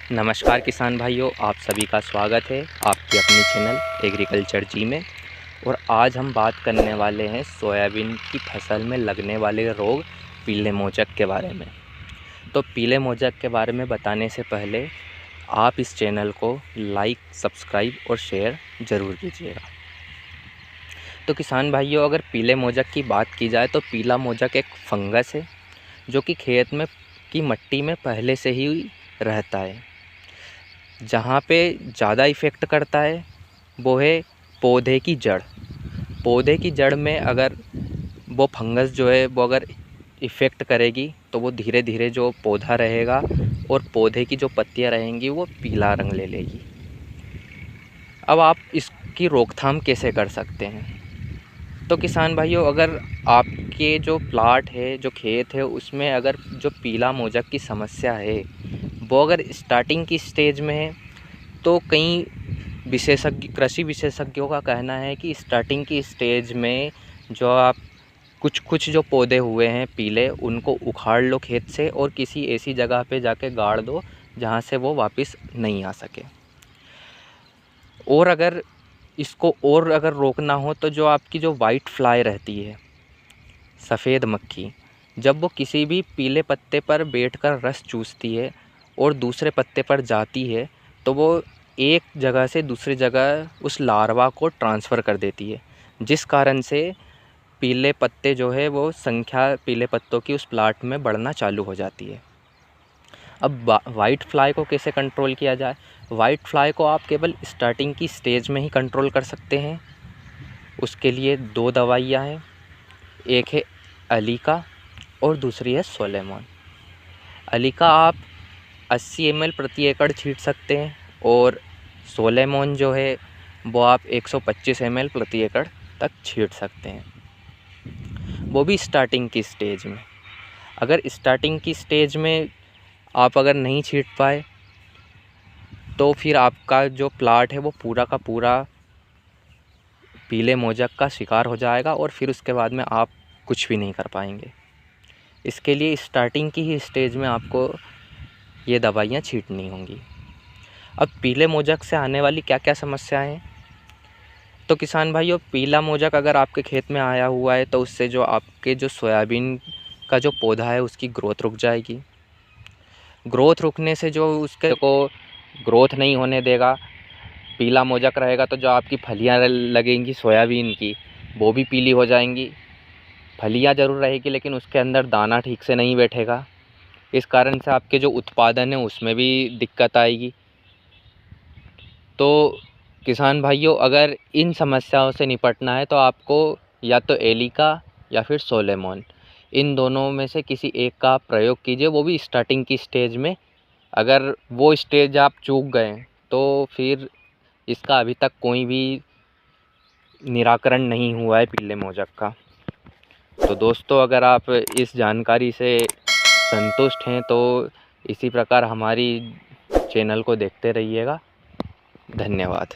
नमस्कार किसान भाइयों, आप सभी का स्वागत है आपकी अपनी चैनल एग्रीकल्चर जी में। और आज हम बात करने वाले हैं सोयाबीन की फसल में लगने वाले रोग पीले मोजक के बारे में। तो पीले मोजक के बारे में बताने से पहले आप इस चैनल को लाइक, सब्सक्राइब और शेयर ज़रूर कीजिएगा। तो किसान भाइयों, अगर पीले मोजक की बात की जाए तो पीला मोजक एक फंगस है जो कि खेत में की मिट्टी में पहले से ही रहता है। जहाँ पे ज़्यादा इफ़ेक्ट करता है वो है पौधे की जड़। पौधे की जड़ में अगर वो फंगस जो है वो अगर इफ़ेक्ट करेगी तो वो धीरे धीरे जो पौधा रहेगा और पौधे की जो पत्तियाँ रहेंगी वो पीला रंग ले लेगी। अब आप इसकी रोकथाम कैसे कर सकते हैं? तो किसान भाइयों, अगर आपके जो प्लाट है, जो खेत है, उसमें अगर जो पीला मोजक की समस्या है वो अगर स्टार्टिंग की स्टेज में है तो कई कृषि विशेषज्ञों का कहना है कि स्टार्टिंग की स्टेज में जो आप कुछ जो पौधे हुए हैं पीले, उनको उखाड़ लो खेत से और किसी ऐसी जगह पे जाके गाड़ दो जहाँ से वो वापस नहीं आ सके। और अगर इसको और अगर रोकना हो तो जो आपकी जो वाइट फ्लाई रहती है, सफ़ेद मक्खी, जब वो किसी भी पीले पत्ते पर बैठकर रस चूसती है और दूसरे पत्ते पर जाती है तो वो एक जगह से दूसरी जगह उस लार्वा को ट्रांसफ़र कर देती है, जिस कारण से पीले पत्ते जो है वो संख्या पीले पत्तों की उस प्लाट में बढ़ना चालू हो जाती है। अब वाइट फ्लाई को कैसे कंट्रोल किया जाए? वाइट फ्लाई को आप केवल स्टार्टिंग की स्टेज में ही कंट्रोल कर सकते हैं। उसके लिए 2 दवाइयाँ हैं, एक है अलीका और दूसरी है सोलेमोन। अलीका आप 80 ml प्रति एकड़ छींट सकते हैं और सोलेमोन जो है वो आप 125 ml प्रति एकड़ तक छींट सकते हैं, वो भी स्टार्टिंग की स्टेज में। अगर स्टार्टिंग की स्टेज में आप अगर नहीं छींट पाए तो फिर आपका जो प्लाट है वो पूरा का पूरा पीले मोजक का शिकार हो जाएगा और फिर उसके बाद में आप कुछ भी नहीं कर पाएंगे। इसके लिए स्टार्टिंग की ही स्टेज में आपको ये दवाइयाँ छींटनी होंगी। अब पीले मोजक से आने वाली क्या क्या समस्याएं हैं? तो किसान भाइयों, पीला मोजक अगर आपके खेत में आया हुआ है तो उससे जो आपके जो सोयाबीन का जो पौधा है उसकी ग्रोथ रुक जाएगी। ग्रोथ रुकने से जो उसके को ग्रोथ नहीं होने देगा, पीला मोजक रहेगा तो जो आपकी फलियां लगेंगी सोयाबीन की वो भी पीली हो जाएंगी। फलियां ज़रूर रहेगी लेकिन उसके अंदर दाना ठीक से नहीं बैठेगा। इस कारण से आपके जो उत्पादन है उसमें भी दिक्कत आएगी। तो किसान भाइयों, अगर इन समस्याओं से निपटना है तो आपको या तो एलिका या फिर सोलेमोन, इन दोनों में से किसी एक का प्रयोग कीजिए, वो भी स्टार्टिंग की स्टेज में। अगर वो स्टेज आप चूक गए तो फिर इसका अभी तक कोई भी निराकरण नहीं हुआ है पीले मोजक का। तो दोस्तों, अगर आप इस जानकारी से संतुष्ट हैं तो इसी प्रकार हमारी चैनल को देखते रहिएगा। धन्यवाद।